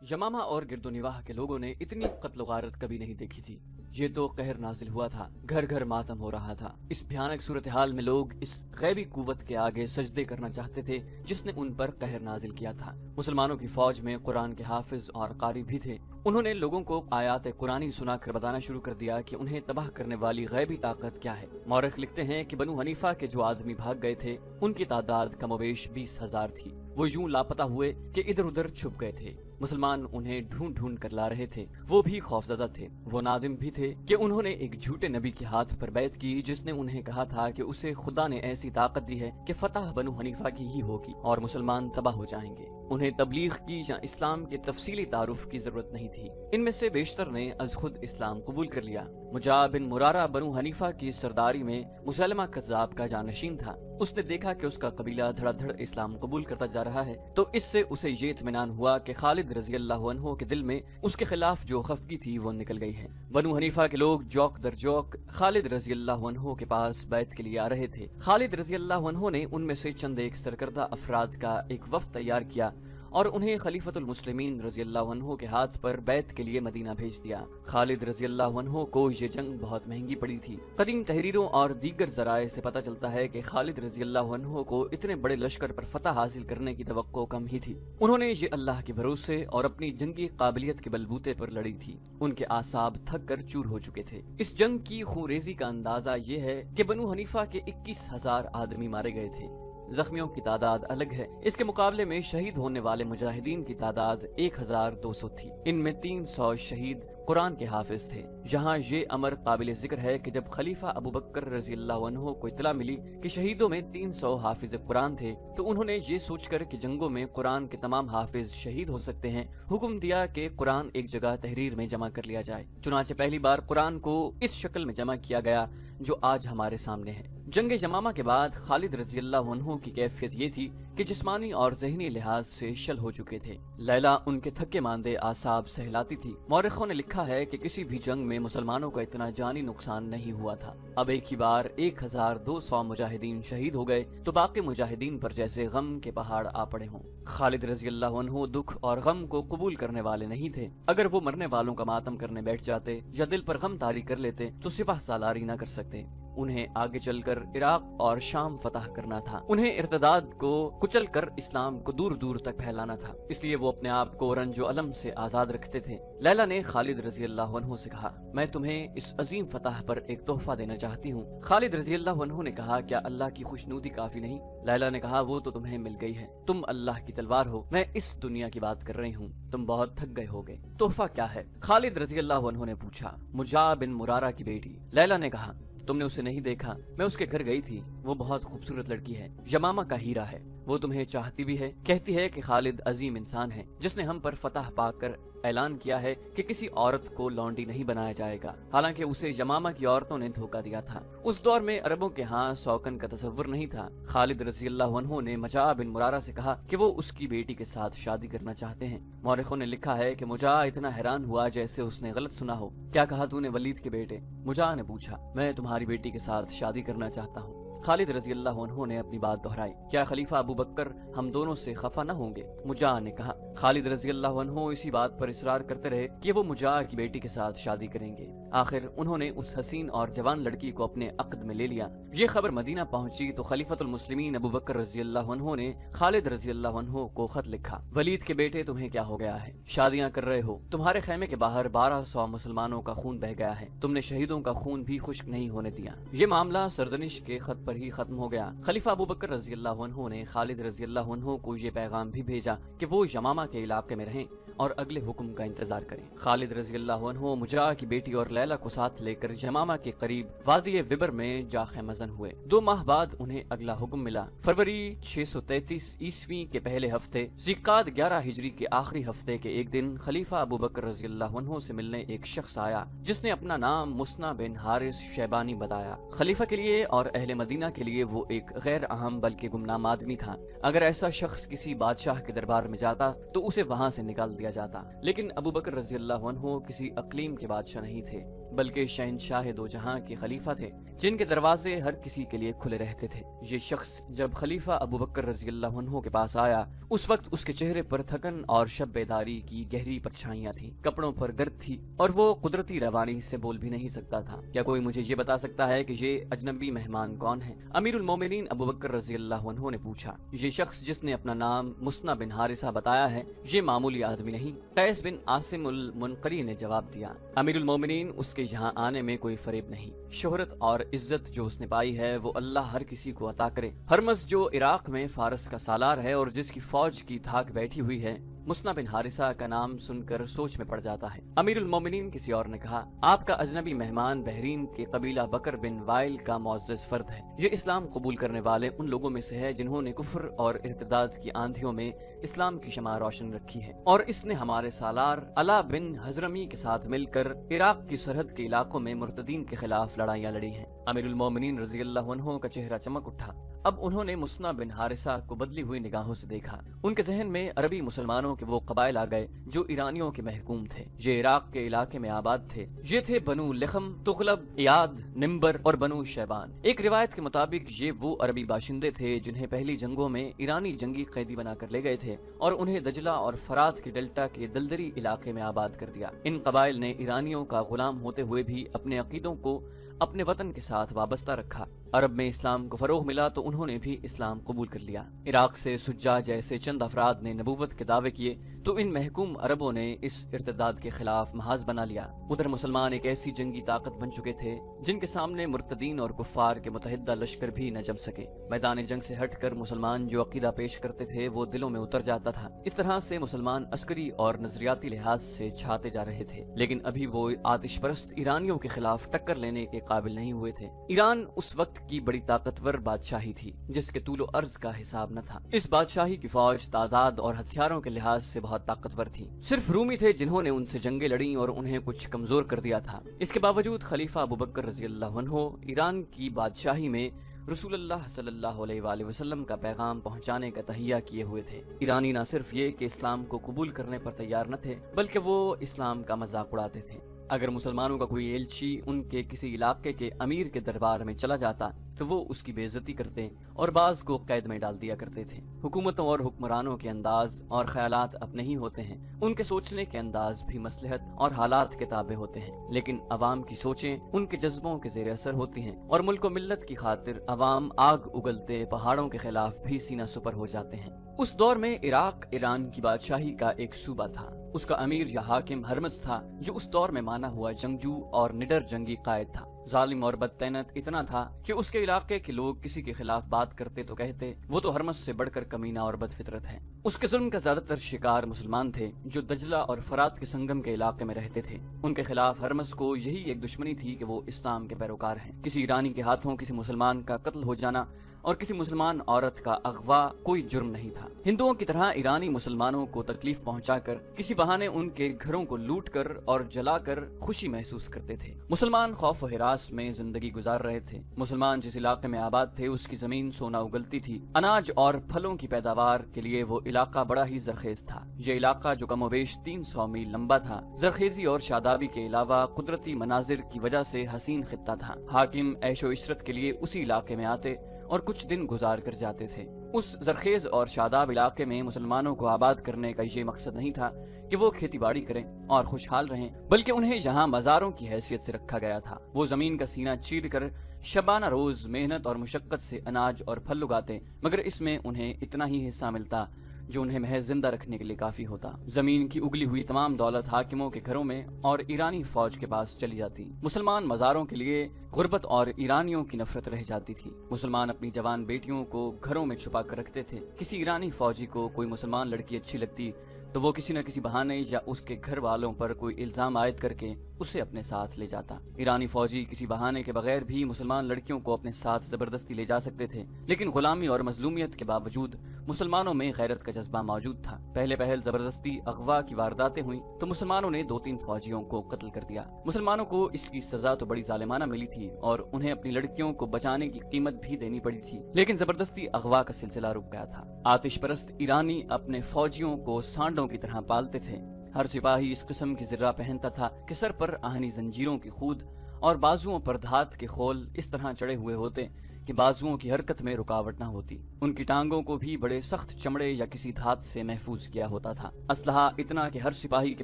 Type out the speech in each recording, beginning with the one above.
यमामा और गिरदोनिवाह के लोगों ने इतनी कत्ल गारत कभी नहीं देखी थी। ये तो कहर नाजिल हुआ था, घर घर मातम हो रहा था। इस भयानक सूरत हाल में लोग इस गैबी कुव्वत के आगे सजदे करना चाहते थे जिसने उन पर कहर नाजिल किया था। मुसलमानों की फौज में कुरान के हाफिज और कारी भी थे। उन्होंने लोगों को आयात कुरानी सुनाकर बताना शुरू कर दिया कि उन्हें तबाह करने वाली गैबी ताकत क्या है। मौरख लिखते हैं कि बनु हनीफा के जो आदमी भाग गए थे उनकी तादाद कमोबेश 20,000 थी। वो यूं लापता हुए कि इधर उधर छुप गए थे। मुसलमान उन्हें ढूंढ ढूंढ कर ला रहे थे। वो भी खौफजदा थे। वो नादिम भी थे कि उन्होंने एक झूठे नबी के हाथ पर बैत की जिसने उन्हें कहा था कि उसे खुदा ने ऐसी ताकत दी है कि फतह बनु हनीफा की ही होगी और मुसलमान तबाह हो जाएंगे। उन्हें तबलीग की या इस्लाम के तफसीली तारुफ की जरूरत नहीं थी। इनमें से बेशतर ने अज खुद इस्लाम कबूल कर लिया। मुजाह बिन मुरारा बनु हनीफा की सरदारी में मुसलमा कज़्ज़ाब का जानशीन था। उसने देखा कि उसका कबीला धड़ाधड़ इस्लाम कबूल करता जा रहा है, तो इससे उसे ये इत्मीनान हुआ कि खालिद रजी अल्लाह अन्हु के दिल में उसके खिलाफ जो खफगी थी वो निकल गई है। बनु हनीफा के लोग जौक दर जौक खालिद रजी अल्लाह अन्हु के पास बैत के लिए आ रहे थे। खालिद रजी अल्लाह अन्हु ने उनमें से चंद एक सरकर्दा अफराद का एक वफ्द तैयार किया और उन्हें खलीफतुल मुस्लिमीन रजी अल्लाह अन्हु के हाथ पर बैत के लिए मदीना भेज दिया। खालिद रजी अल्लाह अन्हु को ये जंग बहुत महंगी पड़ी थी। कदीम तहरीरों और दीगर जराए से पता चलता है कि खालिद रजी अल्लाह अन्हु को इतने बड़े लश्कर पर फतह हासिल करने की तवक्को कम ही थी। उन्होंने ये अल्लाह के भरोसे और अपनी जंगी काबिलियत के बलबूते पर लड़ी थी। उनके आसाब थक कर चूर हो चुके थे। इस जंग की खूरेजी का अंदाजा ये है कि बनु हनीफा के 21,000 आदमी मारे गए थे। जख्मियों की तादाद अलग है। इसके मुकाबले में शहीद होने वाले मुजाहिदीन की तादाद 1,200 थी। इनमें 300 शहीद कुरान के हाफिज थे। यहाँ ये अमर काबिल जिक्र है कि जब खलीफा अबू बकर रजी अल्लाह अन्हु को इतला मिली कि शहीदों में 300 हाफिज कुरान थे, तो उन्होंने ये सोचकर कि जंगों में कुरान के तमाम हाफिज शहीद हो सकते हैं, हुक्म दिया कि कुरान एक जगह तहरीर में जमा कर लिया जाए। चुनाचे पहली बार कुरान को इस शक्ल में जमा किया गया जो आज हमारे सामने है। जंग यमामा के बाद खालिद रजी अल्लाह अन्हु की कैफियत ये थी कि जिस्मानी और ज़हनी लिहाज से शल हो चुके थे। लैला उनके थके मांदे आसाब सहलाती थी। मौरखों ने लिखा है कि किसी भी जंग में मुसलमानों का इतना जानी नुकसान नहीं हुआ था। अब एक ही बार 1,200 मुजाहिदीन शहीद हो गए तो बाकी मुजाहिदीन पर जैसे गम के पहाड़ आ पड़े हों। खालिद रजी अल्लाह अन्हु दुख और गम को कबूल करने वाले नहीं थे। अगर वो मरने वालों का मातम करने बैठ जाते या दिल पर गम तारी कर लेते तो सिपाह सालारी न कर सकते। उन्हें आगे चलकर इराक और शाम फतह करना था। उन्हें इर्तदाद को कुचल कर इस्लाम को दूर दूर तक फैलाना था। इसलिए वो अपने आप को रंजो अलम से आजाद रखते थे। लैला ने खालिद रजी अल्लाह अन्हु से कहा, मैं तुम्हें इस अजीम फतह पर एक तोहफा देना चाहती हूँ। खालिद रजी अल्लाह अन्हु ने कहा, क्या अल्लाह की खुशनुदी काफी नहीं? लैला ने कहा, वो तो तुम्हें मिल गई है। तुम अल्लाह की तलवार हो, मैं इस दुनिया की बात कर रही हूँ। तुम बहुत थक गए होगे। तोहफा क्या है? खालिद रजी अल्लाह अन्हु ने पूछा। मुजाह बिन मुरारा की बेटी। लैला ने कहा, तुमने उसे नहीं देखा? मैं उसके घर गई थी। वो बहुत खूबसूरत लड़की है, यमामा का हीरा है। वो तुम्हें चाहती भी है। कहती है कि खालिद अजीम इंसान है जिसने हम पर फतह पाकर ऐलान किया है कि किसी औरत को लौंडी नहीं बनाया जाएगा। हालांकि उसे यमामा की औरतों ने धोखा दिया था। उस दौर में अरबों के यहाँ शौकन का तसव्वुर नहीं था। खालिद रजी अल्लाह अन्हु ने मुजाह बिन मुरारा से कहा कि वो उसकी बेटी के साथ शादी करना चाहते हैं। मौरखों ने लिखा है कि मुजाह इतना हैरान हुआ जैसे उसने गलत सुना हो। क्या कहा तूने? वलीद के बेटे। मुजाह ने पूछा, मैं तुम्हारी बेटी के साथ शादी करना चाहता हूँ। खालिद रजी अल्लाह अन्हु ने अपनी बात दोहराई। क्या खलीफा अबू बकर हम दोनों से खफा न होंगे? मुजाह ने कहा। खालिद रजी अल्लाह अन्हु इसी बात पर इसरार करते रहे कि वो मुजाह की बेटी के साथ शादी करेंगे। आखिर उन्होंने उस हसीन और जवान लड़की को अपने अक्द में ले लिया। ये खबर मदीना पहुंची तो खलीफतुल मुस्लिमीन अबू बकर रजी अल्लाह अन्हु ने खालिद रजी अल्लाह अन्हु को खत लिखा, वलीद के बेटे, तुम्हें क्या हो गया है? शादियां कर रहे हो। तुम्हारे खेमे के बाहर 1200 मुसलमानों का खून बह गया है। तुमने शहीदों का खून भी खुश्क नहीं होने दिया। ये मामला सरजनिश के खत पर ही खत्म हो गया। खलीफा अबू बकर रजी अल्लाह अन्हु ने खालिद रजी अल्लाह अन्हु को ये पैगाम भी भेजा कि वो यमामा के इलाके में रहें और अगले हुक्म का इंतजार करें। खालिद रजी अल्लाह अन्हु मुजाह की बेटी और लैला को साथ लेकर यमामा के करीब वादी विबर में जा खैमजन हुए। 2 माह बाद उन्हें अगला हुक्म मिला। फरवरी 633 ईस्वी के पहले हफ्ते, ज़िक़ाद 11 हिजरी के आखिरी हफ्ते के एक दिन खलीफा अबू बकर रजी अल्लाह अन्हु से मिलने एक शख्स आया जिसने अपना नाम मुस्ना बिन हारिस शैबानी बताया। खलीफा के लिए और अहले मदीना के लिए वो एक गैर अहम बल्कि गुमनाम आदमी था। अगर ऐसा शख्स किसी बादशाह के दरबार में जाता तो उसे वहाँ से निकाल दिया जाता। लेकिन अबू बकर रजी अल्लाह अन्हु किसी अक़लीम के बादशाह नहीं थे। बल्कि शहनशाह दो जहां के खलीफा थे, जिनके दरवाजे हर किसी के लिए खुले रहते थे। ये शख्स जब खलीफा अबू बकर रजी अल्लाह अन्हु के पास आया, उस वक्त उसके चेहरे पर थकन और शब बेदारी की गहरी परछाइयां थी, कपड़ों पर गर्द थी और वो कुदरती रवानी से बोल भी नहीं सकता था। क्या कोई मुझे ये बता सकता है कि ये अजनबी मेहमान कौन है? अमीरुल मोमिनीन अबू बकर रजी अल्लाह अन्हु ने पूछा। ये शख्स जिसने अपना नाम मुस्ना बिन हारिसा बताया है, ये मामूली आदमी नहीं, कैस बिन आसिम उल मुनकरी ने जवाब दिया। अमीरुल मोमिनीन, उसके यहाँ आने में कोई फरेब नहीं। शोहरत और इज्जत जो उसने पाई है वो अल्लाह हर किसी को अता करे। हरमस जो इराक में फारस का सालार है और जिसकी फौज की धाक बैठी हुई है, मुस्ना बिन हारिसा का नाम सुनकर सोच में पड़ जाता है। अमीरुल मोमिनीन किसी और ने कहा, आपका अजनबी मेहमान बहरीन के कबीला बकर बिन वाइल का मुअज़्ज़ज़ फर्द है। ये इस्लाम कबूल करने वाले उन लोगों में से है जिन्होंने कुफ्र और इर्तिदाद की आंधियों में इस्लाम की शमा रोशन रखी है, और इसने हमारे सालार अला बिन हजरमी के साथ मिलकर इराक की सरहद के इलाकों में मुर्तदीन के खिलाफ लड़ाइयाँ लड़ी हैं। अमीरुल मोमिनीन रजी अल्लाह अन्हु का चेहरा चमक उठा। अब उन्होंने मुस्ना बिन हारिसा को बदली हुई निगाहों से देखा। उनके जहन में अरबी मुसलमानों के वो कबाइल आ गए जो ईरानियों के महकूम थे। ये इराक के इलाके में आबाद थे। ये थे बनु लखम, तुगलब, इयाद, निम्बर और बनु शैबान। एक रिवायत के मुताबिक ये वो अरबी बाशिंदे थे जिन्हें पहली जंगों में ईरानी जंगी कैदी बनाकर ले गए थे और उन्हें दजला और फरात के डेल्टा के दलदरी इलाके में आबाद कर दिया। इन कबाइल ने ईरानियों का गुलाम होते हुए भी अपने अकीदों को अपने वतन के साथ वाबस्ता रखा। अरब में इस्लाम को फरोग मिला तो उन्होंने भी इस्लाम कबूल कर लिया। इराक से सुज्जा जैसे चंद अफराद ने नबूवत के दावे किए तो इन महकूम अरबों ने इस इर्तिदाद के खिलाफ महाज बना लिया। उधर मुसलमान एक ऐसी जंगी ताकत बन चुके थे जिनके सामने मुर्तदीन और कुफ्फार के मुतहिदा लश्कर भी न जम सके। मैदान जंग से हटकर मुसलमान जो अकीदा पेश करते थे वो दिलों में उतर जाता था। इस तरह से मुसलमान अस्करी और नजरियाती लिहाज से छाते जा रहे थे, लेकिन अभी वो आतिश परस्त ईरानियों के खिलाफ टक्कर लेने के काबिल नहीं हुए थे। ईरान उस वक्त की बड़ी ताकतवर बादशाही थी जिसके तूलो अर्ज का हिसाब न था। इस बादशाही की फौज तादाद और हथियारों के लिहाज से बहुत ताकतवर थी। सिर्फ रूमी थे जिन्होंने उनसे जंगें लड़ी और उन्हें कुछ कमजोर कर दिया था। इसके बावजूद खलीफा अबू बकर रजी अल्लाह अन्हु ईरान की बादशाही में रसूलुल्लाह सल्लल्लाहु अलैहि वसल्लम का पैगाम पहुंचाने का तहिया किए हुए थे। ईरानी न सिर्फ ये कि इस्लाम को कबूल करने पर तैयार न थे, बल्कि वो इस्लाम का मजाक उड़ाते थे। अगर मुसलमानों का कोई एलची उनके किसी इलाके के अमीर के दरबार में चला जाता तो वो उसकी बेइज्जती करते और बाज को कैद में डाल दिया करते थे। हुकूमतों और हुक्मरानों के अंदाज और ख्यालात अपने ही होते हैं, उनके सोचने के अंदाज भी मसलहत और हालात के ताबे होते हैं, लेकिन अवाम की सोचें उनके जज्बों के जेर असर होती हैं और मुल्क व मिल्लत की खातिर अवाम आग उगलते पहाड़ों के खिलाफ भी सीना सुपर हो जाते हैं। उस दौर में इराक ईरान की बादशाही का एक सूबा था। उसका अमीर या हाकिम हरमस था, जो उस दौर में माना हुआ जंगजू और निडर जंगी कायद था। जालिम और बदतैनत इतना था कि उसके इलाके के लोग किसी के खिलाफ बात करते तो कहते वो तो हरमस से बढ़कर कमीना और बदफितरत है। उसके जुल्म का ज्यादातर शिकार मुसलमान थे जो दजला और फरात के संगम के इलाके में रहते थे। उनके खिलाफ हरमस को यही एक दुश्मनी थी कि वो इस्लाम के पैरोकार हैं। किसी ईरानी के हाथों किसी मुसलमान का कत्ल हो जाना और किसी मुसलमान औरत का अगवा कोई जुर्म नहीं था। हिंदुओं की तरह ईरानी मुसलमानों को तकलीफ पहुंचाकर किसी बहाने उनके घरों को लूट कर और जलाकर खुशी महसूस करते थे। मुसलमान खौफ व हिरास में जिंदगी गुजार रहे थे। मुसलमान जिस इलाके में आबाद थे उसकी जमीन सोना उगलती थी। अनाज और फलों की पैदावार के लिए वो इलाका बड़ा ही जरखेज था। ये इलाका जो कमोबेश 300 मील लंबा था, जरखेजी और शादाबी के अलावा कुदरती मनाजिर की वजह से हसीन खित्ता था। हाकिम ऐशो इशरत के लिए उसी इलाके में आते और कुछ दिन गुजार कर जाते थे। उस जरखेज और शादाब इलाके में मुसलमानों को आबाद करने का ये मकसद नहीं था कि वो खेती बाड़ी करें और खुशहाल रहें, बल्कि उन्हें यहाँ मज़ारों की हैसियत से रखा गया था। वो जमीन का सीना चीर कर शबाना रोज मेहनत और मुशक्कत से अनाज और फल उगाते, मगर इसमें उन्हें इतना ही हिस्सा मिलता जो उन्हें महज जिंदा रखने के लिए काफी होता। जमीन की उगली हुई तमाम दौलत हाकिमों के घरों में और ईरानी फौज के पास चली जाती। मुसलमान मज़ारों के लिए गुर्बत और ईरानियों की नफरत रह जाती थी। मुसलमान अपनी जवान बेटियों को घरों में छुपा कर रखते थे। किसी ईरानी फौजी को कोई मुसलमान लड़की अच्छी लगती तो वो किसी न किसी बहाने या उसके घर वालों पर कोई इल्जाम आयद करके उसे अपने साथ ले जाता। ईरानी फौजी किसी बहाने के बगैर भी मुसलमान लड़कियों को अपने साथ जबरदस्ती ले जा सकते थे, लेकिन गुलामी और मजलूमियत के बावजूद मुसलमानों में गैरत का जज्बा मौजूद था। पहले पहल जबरदस्ती अगवा की वारदातें हुई तो मुसलमानों ने 2-3 फौजियों को कत्ल कर दिया। मुसलमानों को इसकी सजा तो बड़ी जालिमाना मिली थी और उन्हें अपनी लड़कियों को बचाने की कीमत भी देनी पड़ी थी, लेकिन जबरदस्ती अगवा का सिलसिला रुक गया था। आतिश परस्त ईरानी अपने फौजियों को सांडों की तरह पालते थे। हर सिपाही इस किस्म की ज़र्रा पहनता था कि सर पर आहनी जंजीरों की खूद और बाजुओं पर धात के खोल इस तरह चढ़े हुए होते कि बाजुओं की हरकत में रुकावट न होती। उनकी टांगों को भी बड़े सख्त चमड़े या किसी धात से महफूज किया होता था। असलहा इतना कि हर सिपाही के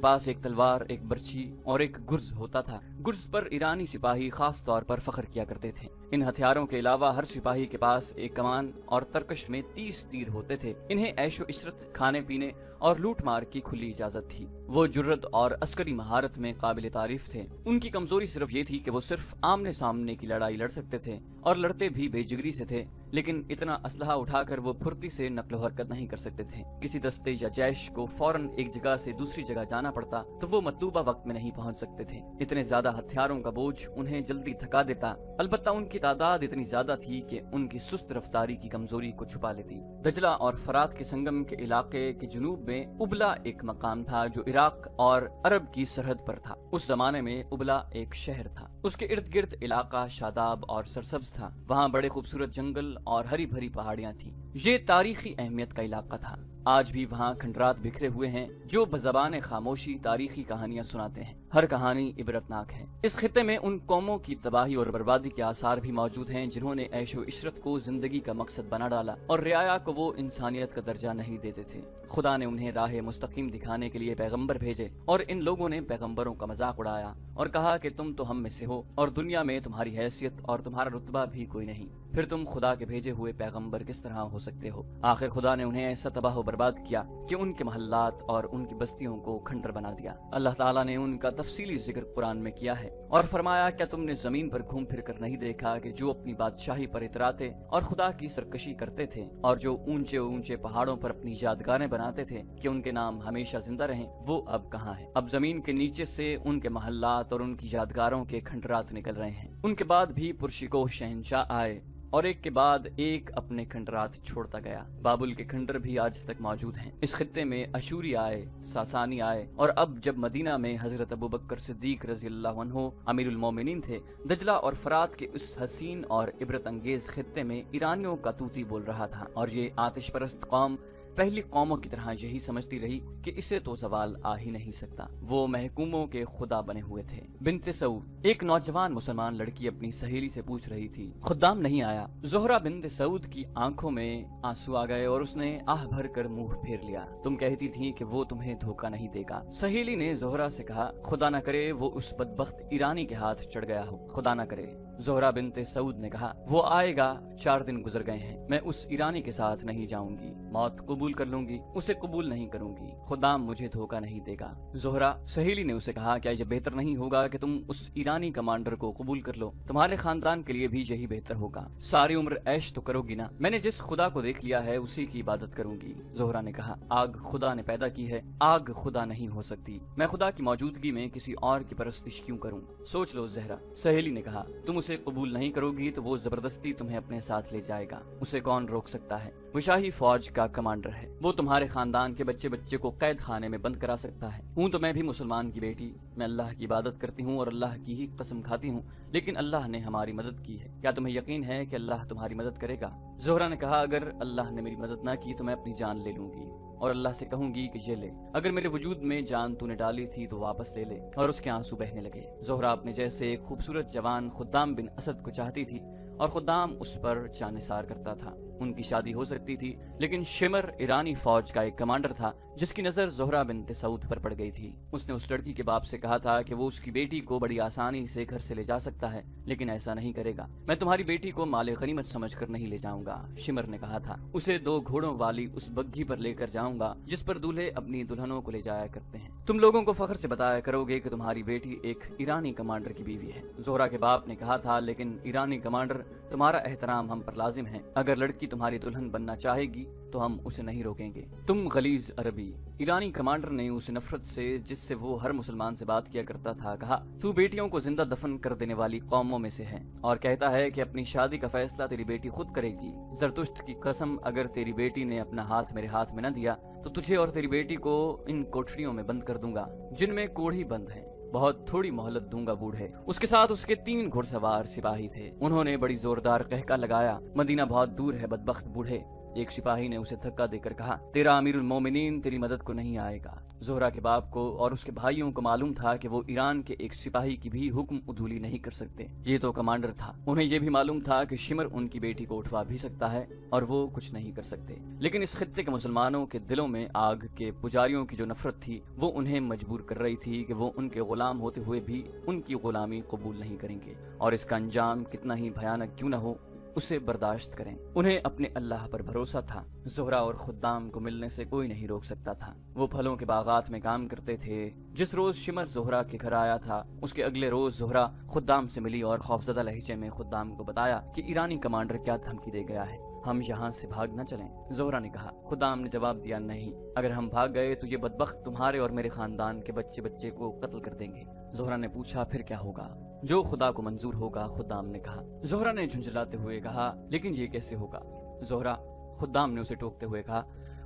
पास एक तलवार, एक बर्छी और एक गुर्ज होता था। गुर्ज पर ईरानी सिपाही खास तौर पर फख्र किया करते थे। इन हथियारों के अलावा हर सिपाही के पास एक कमान और तरकश में 30 तीर होते थे। इन्हें ऐशो इशरत, खाने पीने और लूट मार की खुली इजाजत थी। वो जुर्रत और अस्करी महारत में काबिल तारीफ थे। उनकी कमजोरी सिर्फ ये थी कि वो सिर्फ आमने सामने की लड़ाई लड़ सकते थे और लड़ते भी बेजिगरी से थे, लेकिन इतना असलहा उठाकर वो फुर्ती से नकलो हरकत नहीं कर सकते थे। किसी दस्ते या जैश को फौरन एक जगह से दूसरी जगह जाना पड़ता तो वो मतलूबा वक्त में नहीं पहुंच सकते थे। इतने ज्यादा हथियारों का बोझ उन्हें जल्दी थका देता। अलबत्ता उनकी तादाद इतनी ज्यादा थी कि उनकी सुस्त रफ्तारी की कमजोरी को छुपा लेती। दजला और फरात के संगम के इलाके के जुनूब में उबला एक मकाम था जो इराक और अरब की सरहद पर था। उस जमाने में उबला एक शहर था। उसके इर्द गिर्द इलाका शादाब और सरसब्ज था। वहाँ बड़े खूबसूरत जंगल और हरी भरी पहाड़ियाँ थीं। ये तारीखी अहमियत का इलाका था। आज भी वहाँ खंडरात बिखरे हुए हैं जो बज़बान खामोशी तारीखी कहानियां सुनाते हैं। हर कहानी इबरतनाक है। इस खित्ते में उन कौमों की तबाही और बर्बादी के आसार भी मौजूद हैं जिन्होंने ऐशो इशरत को जिंदगी का मकसद बना डाला और रियाया को वो इंसानियत का दर्जा नहीं देते थे। खुदा ने उन्हें राह मुस्तकीम दिखाने के लिए पैगंबर भेजे और इन लोगों ने पैगंबरों का मजाक उड़ाया और कहा कि तुम तो हम में से हो और दुनिया में तुम्हारी हैसियत और तुम्हारा रुतबा भी कोई नहीं, फिर तुम खुदा के भेजे हुए पैगंबर किस तरह हो सकते हो। आखिर खुदा ने उन्हें ऐसा तबाह बर्बाद किया कि उनके महल्लात और उनकी बस्तियों को खंडर बना दिया। अल्लाह ताला ने उनका तफसीली जिक्र कुरान में किया है और फरमाया, क्या तुमने जमीन पर घूम फिर कर नहीं देखा कि जो अपनी बादशाही पर इतराते और खुदा की सरकशी करते थे और जो ऊंचे ऊंचे पहाड़ों पर अपनी यादगारें बनाते थे कि उनके नाम हमेशा जिंदा रहें, वो अब कहाँ है। अब जमीन के नीचे से उनके महल्लात और उनकी यादगारों के खंडरात निकल रहे हैं। उनके बाद भी पुरशिको शहंशाह आए और एक के बाद एक अपने खंडरात छोड़ता गया। बाबुल के खंडर भी आज तक मौजूद हैं। इस खित्ते में अशूरी आए, सासानी आए और अब जब मदीना में हजरत अबू बकर सिद्दीक रज़ी अल्लाहु अन्हु अमीरुल मोमिनीन थे, दजला और फरात के उस हसीन और इबरत अंगेज खित्ते में ईरानियों का तूती बोल रहा था और ये आतिश परस्त कौम पहली कौमों की तरह यही समझती रही कि इसे तो सवाल आ ही नहीं सकता। वो महकूमों के खुदा बने हुए थे। बिन्ते सऊद, एक नौजवान मुसलमान लड़की अपनी सहेली से पूछ रही थी, खुद्दाम नहीं आया। जोहरा बिन्ते सऊद की आंखों में आंसू आ गए और उसने आह भर कर मुंह फेर लिया। तुम कहती थी कि वो तुम्हें धोखा नहीं देगा। सहेली ने जोहरा से कहा, खुदा न करे वो उस बदबख्त ईरानी के हाथ चढ़ गया हो, खुदा न करे। जोहरा बिन्ते सऊद ने कहा, वो आएगा, 4 दिन गुजर गए हैं, मैं उस ईरानी के साथ नहीं जाऊंगी, मौत कबूल कर लूंगी, उसे कबूल नहीं करूंगी, खुदा मुझे धोखा नहीं देगा। जोहरा, सहेली ने उसे कहा, क्या ये बेहतर नहीं होगा कि तुम उस ईरानी कमांडर को कबूल कर लो, तुम्हारे खानदान के लिए भी यही बेहतर होगा, सारी उम्र ऐश तो करोगी ना। मैंने जिस खुदा को देख लिया है उसी की इबादत करूंगी। जोहरा ने कहा, आग खुदा ने पैदा की है, आग खुदा नहीं हो सकती, मैं खुदा की मौजूदगी में किसी और की परस्तिश क्यों करूं, सोच लो जहरा। सहेली ने कहा, तुम उसे कबूल नहीं करोगी तो वो जबरदस्ती तुम्हें अपने साथ ले जाएगा, उसे कौन रोक सकता है, वो शाही फौज का कमांडर है, वो तुम्हारे खानदान के बच्चे बच्चे को कैद खाने में बंद करा सकता है। हूँ तो मैं भी मुसलमान की बेटी, मैं अल्लाह की इबादत करती हूँ और अल्लाह की ही कसम खाती हूँ, लेकिन अल्लाह ने हमारी मदद की है, क्या तुम्हें यकीन है कि अल्लाह तुम्हारी मदद करेगा। जोहरा ने कहा, अगर अल्लाह ने मेरी मदद ना की तो मैं अपनी जान ले लूंगी और अल्लाह से कहूंगी कि ये ले, अगर मेरे वजूद में जान तूने डाली थी तो वापस ले ले। और उसके आंसू बहने लगे। जोहरा अपने जैसे एक खूबसूरत जवान खुद्दाम बिन असद को चाहती थी और खुद्दाम उस पर जानिसार करता था। उनकी शादी हो सकती थी, लेकिन शिमर ईरानी फौज का एक कमांडर था जिसकी नजर जोहरा बिन्ते सऊद पर पड़ गई थी। उसने उस लड़की के बाप से कहा था कि वो उसकी बेटी को बड़ी आसानी से घर से ले जा सकता है, लेकिन ऐसा नहीं करेगा। मैं तुम्हारी बेटी को माले गनीमत समझकर नहीं ले जाऊंगा, शिमर ने कहा था। उसे 2 घोड़ों वाली उस बग्घी पर लेकर जाऊंगा जिस पर दूल्हे अपनी दुल्हनों को ले जाया करते हैं। तुम लोगों को फख्र से बताया करोगे कि तुम्हारी बेटी एक ईरानी कमांडर की बीवी है। जोहरा के बाप ने कहा था, लेकिन ईरानी कमांडर, तुम्हारा एहतराम हम पर लाजिम है, अगर लड़की तुम्हारी दुल्हन बनना चाहेगी तो हम उसे नहीं रोकेंगे। तुम गलीज अरबी। ईरानी कमांडर ने उस नफरत से जिससे वो हर मुसलमान से बात किया करता था कहा, तू बेटियों को जिंदा दफन कर देने वाली कौमों में से है और कहता है कि अपनी शादी का फैसला तेरी बेटी खुद करेगी। जरतुश्त की कसम, अगर तेरी बेटी ने अपना हाथ मेरे हाथ में न दिया तो तुझे और तेरी बेटी को इन कोठरियों में बंद कर दूंगा जिनमें कोढ़ी बंद है, बहुत थोड़ी मोहलत दूंगा बूढ़े। उसके साथ उसके 3 घुड़सवार सिपाही थे। उन्होंने बड़ी जोरदार कहका लगाया, मदीना बहुत दूर है बदबख्त बूढ़े। एक सिपाही ने उसे धक्का देकर कहा, तेरा अमीरुल मोमिनीन तेरी मदद को नहीं आएगा। زہرا کے باپ کو اور اس کے بھائیوں کو معلوم تھا کہ وہ ایران کے ایک سپاہی کی بھی حکم عدولی نہیں کر سکتے، یہ تو کمانڈر تھا۔ انہیں یہ بھی معلوم تھا کہ شمر ان کی بیٹی کو اٹھوا بھی سکتا ہے اور وہ کچھ نہیں کر سکتے، لیکن اس خطے کے مسلمانوں کے دلوں میں آگ کے پجاریوں کی جو نفرت تھی وہ انہیں مجبور کر رہی تھی کہ وہ ان کے غلام ہوتے ہوئے بھی ان کی غلامی قبول نہیں کریں گے، اور اس کا انجام کتنا ہی بھیانک کیوں نہ ہو اسے برداشت کریں۔ انہیں اپنے اللہ پر بھروسہ تھا، زہرا اور خدام کو ملنے سے کوئی نہیں روک سکتا تھا۔ وہ پھلوں کے باغات میں کام کرتے تھے۔ جس روز شمر زہرا کے گھر آیا تھا اس کے اگلے روز زہرا خدام سے ملی اور خوفزدہ لہجے میں خدام کو بتایا کہ ایرانی کمانڈر کیا دھمکی دے گیا ہے، ہم یہاں سے بھاگ نہ چلیں؟ زہرا نے کہا۔ خدام نے جواب دیا، نہیں، اگر ہم بھاگ گئے تو یہ بدبخت تمہارے اور میرے خاندان کے بچے کو قتل کر دیں گے۔ زہرا نے پوچھا، پھر کیا ہوگا؟ جو خدا کو منظور ہوگا، خدام نے کہا۔ زہرا نے جھنجھلاتے ہوئے کہا، لیکن یہ کیسے ہوگا؟ زہرا، خدام نے اسے ٹوکتے ہوئے کہا،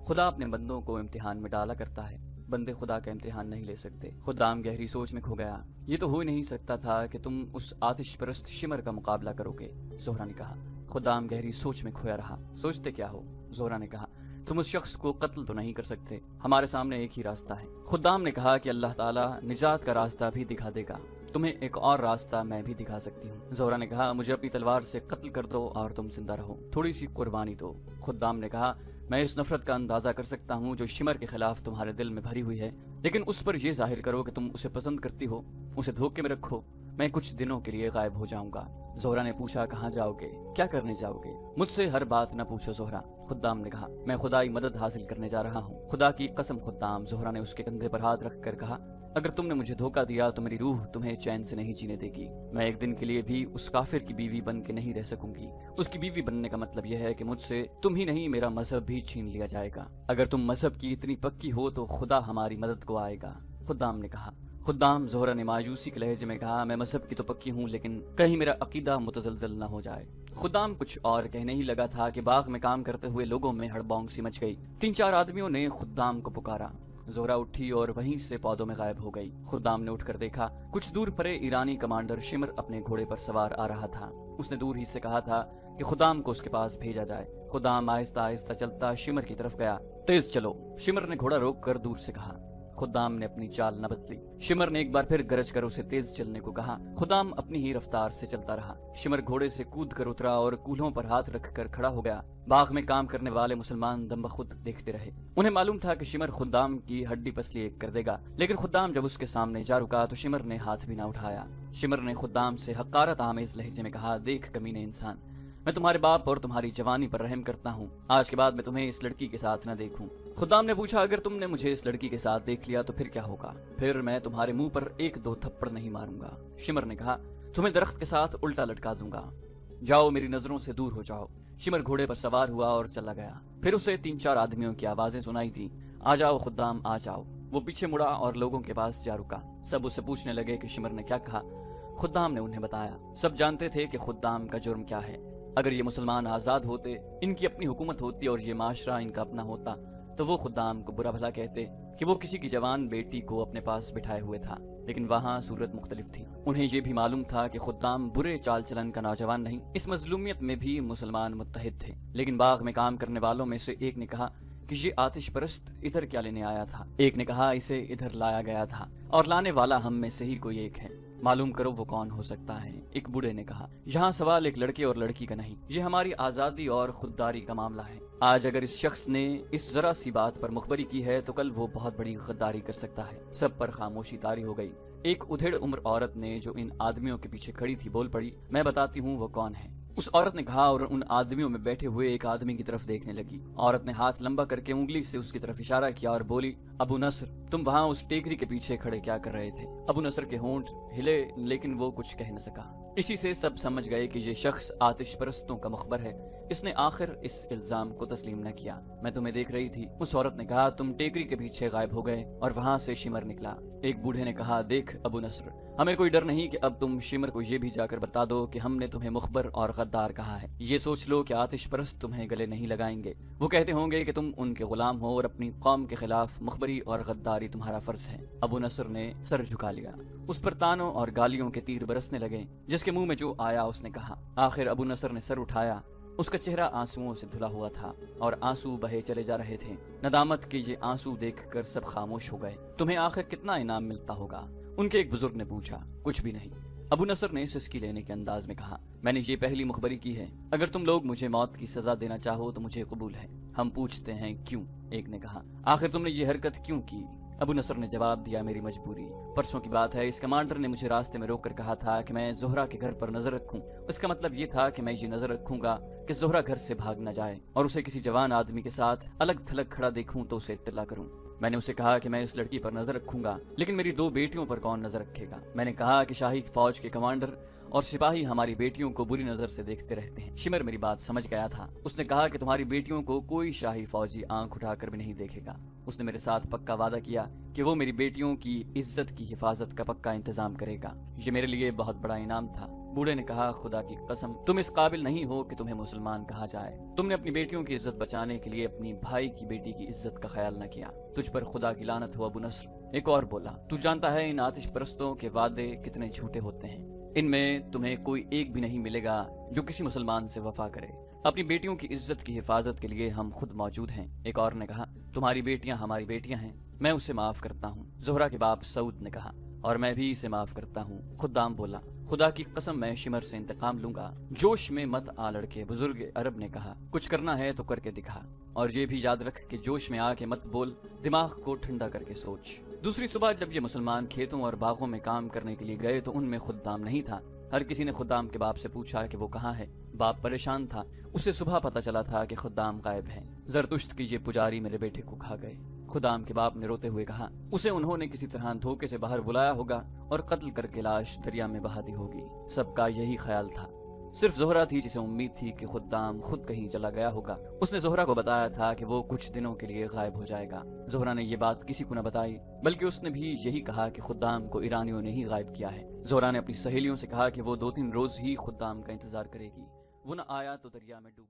خدا اپنے بندوں کو امتحان میں ڈالا کرتا ہے، بندے خدا کا امتحان نہیں لے سکتے۔ خدام گہری سوچ میں کھو گیا۔ یہ تو ہو ہی نہیں سکتا تھا کہ تم اس آتش پرست شمر کا مقابلہ کرو گے، زہرا نے کہا۔ خدام گہری سوچ میں کھویا رہا۔ سوچتے کیا ہو؟ زہرا نے کہا، تم اس شخص کو قتل تو نہیں کر سکتے، ہمارے سامنے ایک ہی راستہ ہے۔ خدام نے کہا کہ اللہ تعالیٰ نجات کا راستہ بھی دکھا دے گا، تمہیں ایک اور راستہ میں بھی دکھا سکتی ہوں۔ زہرا نے کہا، مجھے اپنی تلوار سے قتل کر دو اور تم زندہ رہو، تھوڑی سی قربانی دو۔ خدام نے کہا، میں اس نفرت کا اندازہ کر سکتا ہوں جو شمر کے خلاف تمہارے دل میں بھری ہوئی ہے، لیکن اس پر یہ ظاہر کرو کہ تم اسے پسند کرتی ہو، اسے دھوکے میں رکھو۔ میں کچھ دنوں کے لیے غائب ہو جاؤں گا۔ زہرا نے پوچھا، کہاں جاؤ گے؟ کیا کرنے جاؤ گے؟ مجھ سے ہر بات نہ پوچھو زہرا، خدام نے کہا، میں خدائی مدد حاصل کرنے جا رہا ہوں۔ خدا کی قسم خدام، زہرا نے اس کے کندھے پر ہاتھ رکھ کر کہا، اگر تم نے مجھے دھوکہ دیا تو میری روح تمہیں چین سے نہیں جینے دے گی۔ میں ایک دن کے لیے بھی اس کافر کی بیوی بن کے نہیں رہ سکوں گی۔ اس کی بیوی بننے کا مطلب یہ ہے کہ مجھ سے تم ہی نہیں میرا مذہب بھی چھین لیا جائے گا۔ اگر تم مذہب کی اتنی پکی ہو تو خدا ہماری مدد کو آئے گا، خدام نے کہا۔ خدام، زہرا نے مایوسی کے لہجے میں کہا، میں مذہب کی تو پکی ہوں، لیکن کہیں میرا عقیدہ متزلزل نہ ہو جائے۔ خدام کچھ اور کہنے ہی لگا تھا کہ باغ میں کام کرتے ہوئے لوگوں میں ہڑبونگ سی مچ گئی۔ 3-4 آدمیوں نے خدام کو پکارا۔ زہرا اٹھی اور وہیں سے پودوں میں غائب ہو گئی۔ خدام نے اٹھ کر دیکھا، کچھ دور پرے ایرانی کمانڈر شمر اپنے گھوڑے پر سوار آ رہا تھا۔ اس نے دور ہی سے کہا تھا کہ خدام کو اس کے پاس بھیجا جائے۔ خدام آہستہ آہستہ چلتا شمر کی طرف گیا۔ تیز چلو، شمر نے گھوڑا روک کر دور سے کہا۔ خدام نے اپنی چال نہ بدلی۔ شمر نے ایک بار پھر گرج کر اسے تیز چلنے کو کہا۔ خدام اپنی ہی رفتار سے چلتا رہا۔ شمر گھوڑے سے کود کر اترا اور کولہوں پر ہاتھ رکھ کر کھڑا ہو گیا۔ باغ میں کام کرنے والے مسلمان دم بخود دیکھتے رہے۔ انہیں معلوم تھا کہ شمر خدام کی ہڈی پسلی ایک کر دے گا، لیکن خدام جب اس کے سامنے جا رکا تو شمر نے ہاتھ بھی نہ اٹھایا۔ شمر نے خدام سے حقارت آمیز لہجے میں کہا، دیکھ کمینے انسان، میں تمہارے باپ اور تمہاری جوانی پر رحم کرتا ہوں، آج کے بعد میں تمہیں اس لڑکی کے ساتھ نہ دیکھوں۔ خدام نے پوچھا، اگر تم نے مجھے اس لڑکی کے ساتھ دیکھ لیا تو پھر کیا ہوگا؟ پھر میں تمہارے منہ پر 1-2 تھپڑ نہیں ماروں گا۔ شمر نے کہا، تمہیں درخت کے ساتھ الٹا لٹکا دوں گا، جاؤ میری نظروں سے دور ہو جاؤ۔ شمر گھوڑے پر سوار ہوا اور چلا گیا۔ پھر اسے 3-4 آدمیوں کی آوازیں سنائی دی، آ جاؤ خدام آ جاؤ۔ وہ پیچھے مڑا اور لوگوں کے پاس جا رکا۔ سب اسے پوچھنے لگے کہ شمر نے کیا کہا۔ خدام نے انہیں بتایا۔ سب جانتے تھے کہ خدام کا جرم کیا ہے۔ اگر یہ مسلمان آزاد ہوتے، ان کی اپنی حکومت ہوتی اور یہ معاشرہ ان کا اپنا ہوتا تو وہ خدام کو برا بھلا کہتے کہ وہ کسی کی جوان بیٹی کو اپنے پاس بٹھائے ہوئے تھا، لیکن وہاں صورت مختلف تھی۔ انہیں یہ بھی معلوم تھا کہ خدام برے چال چلن کا نوجوان نہیں، اس مظلومیت میں بھی مسلمان متحد تھے۔ لیکن باغ میں کام کرنے والوں میں سے ایک نے کہا کہ یہ آتش پرست ادھر کیا لینے آیا تھا؟ ایک نے کہا، اسے ادھر لایا گیا تھا اور لانے والا ہم میں سے ہی کوئی ایک ہے، معلوم کرو وہ کون ہو سکتا ہے۔ ایک بوڑھے نے کہا، یہاں سوال ایک لڑکے اور لڑکی کا نہیں، یہ ہماری آزادی اور خودداری کا معاملہ ہے۔ آج اگر اس شخص نے اس ذرا سی بات پر مخبری کی ہے تو کل وہ بہت بڑی غداری کر سکتا ہے۔ سب پر خاموشی طاری ہو گئی۔ ایک ادھیڑ عمر عورت نے جو ان آدمیوں کے پیچھے کھڑی تھی بول پڑی، میں بتاتی ہوں وہ کون ہے۔ اس عورت نے کہا اور ان آدمیوں میں بیٹھے ہوئے ایک آدمی کی طرف دیکھنے لگی۔ عورت نے ہاتھ لمبا کر کے انگلی سے اس کی طرف اشارہ کیا اور بولی، ابو نصر، تم وہاں اس ٹیکری کے پیچھے کھڑے کیا کر رہے تھے؟ ابو نصر کے ہونٹ ہلے لیکن وہ کچھ کہہ نہ سکا۔ اسی سے سب سمجھ گئے کہ یہ شخص آتش پرستوں کا مخبر ہے۔ اس نے آخر اس الزام کو تسلیم نہ کیا۔ میں تمہیں دیکھ رہی تھی، اس عورت نے کہا، تم ٹیکری کے پیچھے غائب ہو گئے اور وہاں سے شمر نکلا۔ ایک بوڑھے نے کہا، دیکھ ابو نصر، ہمیں کوئی ڈر نہیں کہ اب تم شمر کو یہ بھی جا کر بتا دو کہ ہم نے تمہیں مخبر اور غدار کہا ہے۔ یہ سوچ لو کہ آتش پرست تمہیں گلے نہیں لگائیں گے۔ وہ کہتے ہوں گے کہ تم ان کے غلام ہو اور اپنی قوم کے خلاف مخبری اور غداری تمہارا فرض ہے۔ ابو نصر نے سر جھکا لیا۔ اس پر تانوں اور گالیوں کے تیر برسنے لگے۔ جس کے منہ میں جو آیا اس نے کہا۔ آخر ابو نصر نے سر اٹھایا، اس کا چہرہ آنسوؤں سے دھلا ہوا تھا اور آنسو بہے چلے جا رہے تھے۔ ندامت کے یہ آنسو دیکھ کر سب خاموش ہو گئے۔ تمہیں آخر کتنا انعام ملتا ہوگا؟ ان کے ایک بزرگ نے پوچھا۔ کچھ بھی نہیں، ابو نصر نے سسکی لینے کے انداز میں کہا۔ میں نے یہ پہلی مخبری کی ہے، اگر تم لوگ مجھے موت کی سزا دینا چاہو تو مجھے قبول ہے۔ ہم پوچھتے ہیں کیوں؟ ایک نے کہا۔ آخر تم نے یہ حرکت کیوں کی؟ ابو نصر نے جواب دیا، میری مجبوری۔ پرسوں کی بات ہے، اس کمانڈر نے مجھے راستے میں روک کر کہا تھا کہ میں زہرا کے گھر پر نظر رکھوں۔ اس کا مطلب یہ تھا کہ میں یہ نظر رکھوں گا کہ زہرا گھر سے بھاگ نہ جائے اور اسے کسی جوان آدمی کے ساتھ الگ تھلگ کھڑا دیکھوں تو اسے اطلاع کروں۔ میں نے اسے کہا کہ میں اس لڑکی پر نظر رکھوں گا، لیکن میری 2 بیٹیوں پر کون نظر رکھے گا؟ میں نے کہا کہ شاہی فوج کے کمانڈر اور سپاہی ہماری بیٹیوں کو بری نظر سے دیکھتے رہتے ہیں۔ شمر میری بات سمجھ گیا تھا۔ اس نے کہا کہ تمہاری بیٹیوں کو کوئی شاہی فوجی آنکھ اٹھا کر بھی نہیں دیکھے گا۔ اس نے میرے ساتھ پکا وعدہ کیا کہ وہ میری بیٹیوں کی عزت کی حفاظت کا پکا انتظام کرے گا۔ یہ میرے لیے بہت بڑا انعام تھا۔ بوڑھے نے کہا، خدا کی قسم تم اس قابل نہیں ہو کہ تمہیں مسلمان کہا جائے۔ تم نے اپنی بیٹیوں کی عزت بچانے کے لیے اپنی بھائی کی بیٹی کی عزت کا خیال نہ کیا۔ تجھ پر خدا کی لعنت ہو ابو نصر۔ ایک اور بولا، تو جانتا ہے ان آتش پرستوں کے وعدے کتنے جھوٹے ہوتے ہیں۔ ان میں تمہیں کوئی ایک بھی نہیں ملے گا جو کسی مسلمان سے وفا کرے۔ اپنی بیٹیوں کی عزت کی حفاظت کے لیے ہم خود موجود ہیں۔ ایک اور نے کہا، تمہاری بیٹیاں ہماری بیٹیاں ہیں، میں اسے معاف کرتا ہوں۔ زہرا کے باپ سعود نے کہا، اور میں بھی اسے معاف کرتا ہوں۔ خدام بولا، خدا کی قسم میں شمر سے انتقام لوں گا۔ جوش میں مت آ لڑکے، بزرگ عرب نے کہا، کچھ کرنا ہے تو کر کے دکھا، اور یہ بھی یاد رکھ کہ جوش میں آ کے مت بول، دماغ کو ٹھنڈا کر کے سوچ۔ دوسری صبح جب یہ مسلمان کھیتوں اور باغوں میں کام کرنے کے لیے گئے تو ان میں خدام نہیں تھا۔ ہر کسی نے خدام کے باپ سے پوچھا کہ وہ کہاں ہے۔ باپ پریشان تھا، اسے صبح پتا چلا تھا کہ خدام غائب ہے۔ زرتشت کی یہ پجاری میرے بیٹے کو کھا گئے۔ خدام کے باپ نے روتے ہوئے کہا، اسے انہوں نے کسی طرح دھوکے سے باہر بلایا ہوگا اور قتل کر کے لاش دریا میں بہا دی ہوگی۔ سب کا یہی خیال تھا، صرف زہرا تھی جسے امید تھی کہ خدام خود کہیں چلا گیا ہوگا۔ اس نے زہرا کو بتایا تھا کہ وہ کچھ دنوں کے لیے غائب ہو جائے گا۔ زہرا نے یہ بات کسی کو نہ بتائی، بلکہ اس نے بھی یہی کہا کہ خدام کو ایرانیوں نے ہی غائب کیا ہے۔ زہرا نے اپنی سہیلیوں سے کہا کہ وہ 2-3 روز ہی خدام کا انتظار کرے گی، وہ نہ آیا تو دریا میں ڈوب